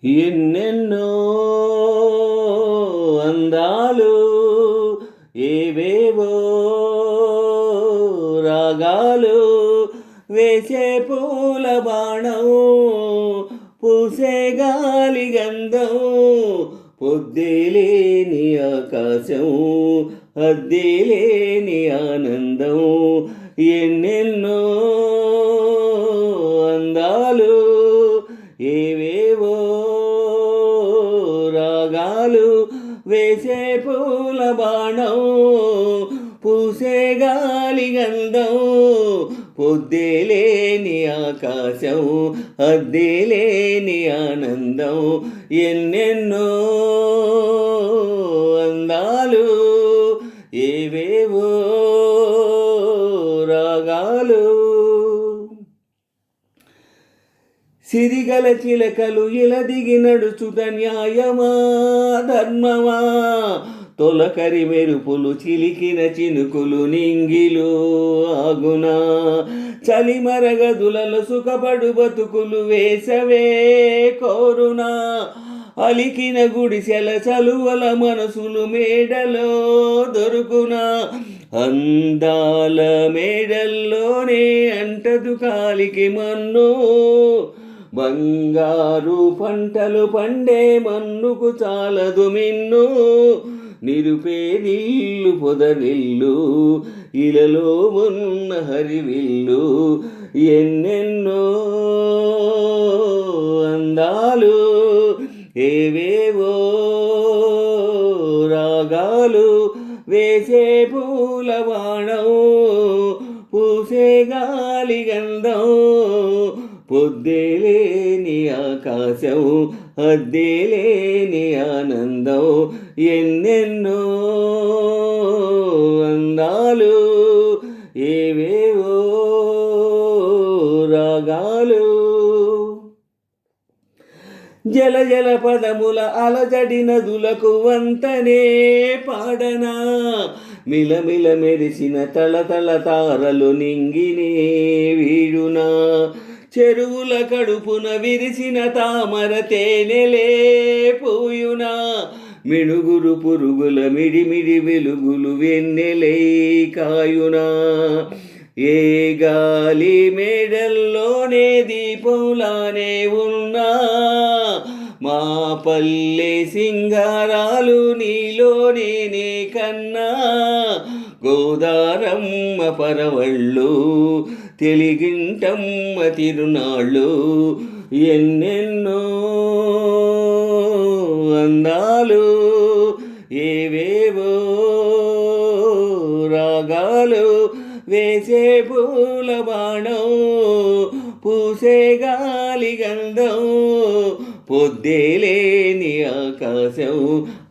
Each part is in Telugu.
ఎన్నెన్నో అందాలు ఏవేవో రాగాలు వేసే పూల బాణం పూసే గాలి గంధం పొద్దులేని ఆకాశం హద్దులేని ఆనందం ఎన్నెన్నో అందాలు ఏవేవో రాగాలు వేసే పూల బాణం పూసే గాలి గంధం పొద్దులేని ఆకాశం హద్దులేని ఆనందం ఎన్నెన్నో అందాలు ఏవేవో రాగాలు సిరిగల చిలకలు ఇలా దిగి నడుచుట న్యాయమా ధర్మమా తొలకరి మెరుపులు చిలికిన చినుకులు నింగిలు ఆగునా చలిమరగదులలో సుఖపడు బతుకులు వేసవే కోరునా అలికిన గుడిసెల చలువల మనసులు మేడలో దొరుకునా అందాల మేడల్లోనే అంటదు కాలికి మన్ను బంగారు పంటలు పండే మన్నుకు చాలదు మిన్ను నిరుపేదిల్లు పొదరిల్లు ఇలలో ఉన్న హరివిల్లు ఎన్నెన్నో అందాలు ఏవేవో రాగాలు వేసే పూల బాణం పూసే గాలి గంధం పొద్దులేని ఆకాశం హద్దులేని ఆనందం ఎన్నెన్నో అందాలు ఏవేవో రాగాలు జల జల పదముల అలజడి నదులకు వంతనే పాడనా మిలమిల మెరిసిన తళతళ తారలు నింగినే వీడునా చెరువుల కడుపున విరిసిన తామర తేనెలే పూయునా మిణుగురు పురుగుల మిడిమిడి వెలుగులు వెన్నెలై కాయునా ఏ గాలి మేడల్లోనే దీపంలానే ఉన్నా మా పల్లె సింగారాలు నీలోనే కన్నా గోదారమ్మ పరవళ్ళు తెలిగింటమ్మ తిరునాళ్ళు ఎన్నెన్నో అందాలు ఏవేవో రాగాలు వేసే పూల బాణం పూసే గాలి గంధం పొద్దులేని ఆకాశం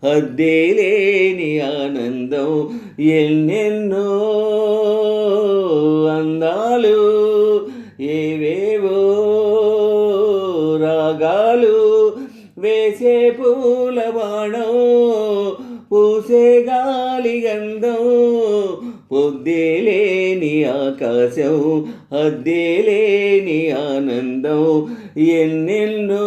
హద్దులేని ఆనందం ఎన్నెన్నో అందాలు ఏవేవో రాగాలు వేసే పూల బాణం పూసే గాలి గంధం పొద్దులేని ఆకాశం హద్దులేని ఆనందం ఎన్నెన్నో